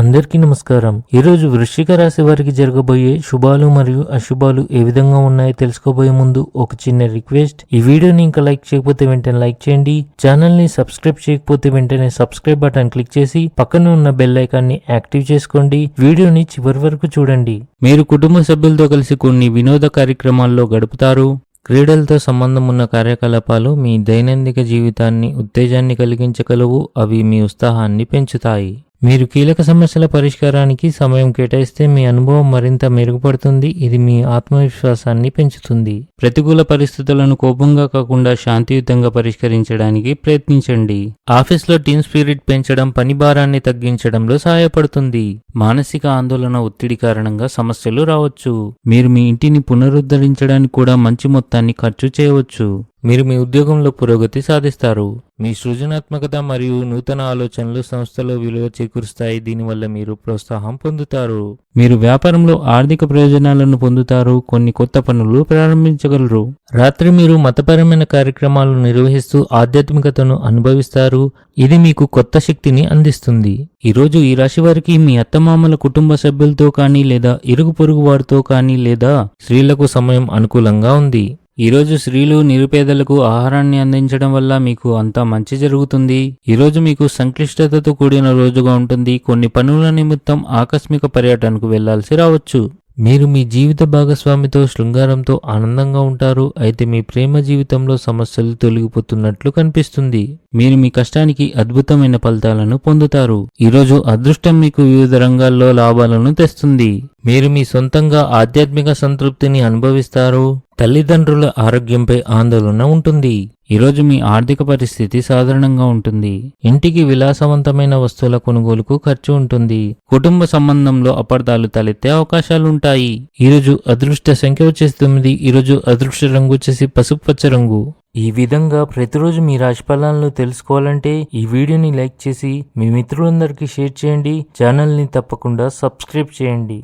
అందరికీ నమస్కారం. ఈరోజు వృశ్చిక రాశి వారికి జరగబోయే శుభాలు మరియు అశుభాలు ఏ విధంగా ఉన్నాయో తెలుసుకోబోయే ముందు ఒక చిన్న రిక్వెస్ట్. ఈ వీడియోని ఇంకా లైక్ చేయకపోతే వెంటనే లైక్ చేయండి. ఛానల్ ని సబ్స్క్రైబ్ చేయకపోతే వెంటనే సబ్స్క్రైబ్ బటన్ క్లిక్ చేసి పక్కన ఉన్న బెల్ ఐకాన్ ని యాక్టివ్ చేసుకోండి. వీడియోని చివరి వరకు చూడండి. మీరు కుటుంబ సభ్యులతో కలిసి కొన్ని వినోద కార్యక్రమాల్లో గడుపుతారు. క్రీడలతో సంబంధం ఉన్న కార్యకలాపాలు మీ దైనందిక జీవితాన్ని ఉత్తేజాన్ని కలిగించగలవు. అవి మీ ఉత్సాహాన్ని పెంచుతాయి. మీరు కీలక సమస్యల పరిష్కారానికి సమయం కేటాయిస్తే మీ అనుభవం మరింత మెరుగుపడుతుంది. ఇది మీ ఆత్మవిశ్వాసాన్ని పెంచుతుంది. ప్రతికూల పరిస్థితులను కోపంగా కాకుండా శాంతియుతంగా పరిష్కరించడానికి ప్రయత్నించండి. ఆఫీస్లో టీమ్ స్పిరిట్ పెంచడం పని భారాన్ని తగ్గించడంలో సహాయపడుతుంది. మానసిక ఆందోళన ఒత్తిడి కారణంగా సమస్యలు రావచ్చు. మీరు మీ ఇంటిని పునరుద్ధరించడానికి కూడా మంచి మొత్తాన్ని ఖర్చు చేయవచ్చు. మీరు మీ ఉద్యోగంలో పురోగతి సాధిస్తారు. మీ సృజనాత్మకత మరియు నూతన ఆలోచనలు సంస్థలో విలువ చేకూరుస్తాయి. దీనివల్ల మీరు ప్రోత్సాహం పొందుతారు. మీరు వ్యాపారంలో ఆర్థిక ప్రయోజనాలను పొందుతారు. కొన్ని కొత్త పనులు ప్రారంభించగలరు. రాత్రి మీరు మతపరమైన కార్యక్రమాలు నిర్వహిస్తూ ఆధ్యాత్మికతను అనుభవిస్తారు. ఇది మీకు కొత్త శక్తిని అందిస్తుంది. ఈరోజు ఈ రాశి వారికి మీ అత్తమామల కుటుంబ సభ్యులతో కానీ లేదా ఇరుగు పొరుగు వారితో కానీ లేదా స్త్రీలకు సమయం అనుకూలంగా ఉంది. ఈరోజు స్త్రీలు నిరుపేదలకు ఆహారాన్ని అందించడం వల్ల మీకు అంతా మంచి జరుగుతుంది. ఈరోజు మీకు సంక్లిష్టతతో కూడిన రోజుగా ఉంటుంది. కొన్ని పనుల నిమిత్తం ఆకస్మిక పర్యటనకు వెళ్లాల్సి రావచ్చు. మీరు మీ జీవిత భాగస్వామితో శృంగారంతో ఆనందంగా ఉంటారు. అయితే మీ ప్రేమ జీవితంలో సమస్యలు తొలగిపోతున్నట్లు కనిపిస్తుంది. మీరు మీ కష్టానికి అద్భుతమైన ఫలితాలను పొందుతారు. ఈరోజు అదృష్టం మీకు వివిధ రంగాల్లో లాభాలను తెస్తుంది. మీరు మీ సొంతంగా ఆధ్యాత్మిక సంతృప్తిని అనుభవిస్తారు. తల్లిదండ్రుల ఆరోగ్యంపై ఆందోళన ఉంటుంది. ఈరోజు మీ ఆర్థిక పరిస్థితి సాధారణంగా ఉంటుంది. ఇంటికి విలాసవంతమైన వస్తువుల కొనుగోలుకు ఖర్చు ఉంటుంది. కుటుంబ సంబంధంలో అపార్థాలు తలెత్తే అవకాశాలుంటాయి. ఈరోజు అదృష్ట సంఖ్య వచ్చేసి 9. ఈరోజు అదృష్ట రంగు వచ్చేసి పసుపు పచ్చ రంగు. ఈ విధంగా ప్రతిరోజు మీ రాశి ఫలాలను తెలుసుకోవాలంటే ఈ వీడియోని లైక్ చేసి మీ మిత్రులందరికీ షేర్ చేయండి. ఛానల్ని తప్పకుండా సబ్స్క్రైబ్ చేయండి.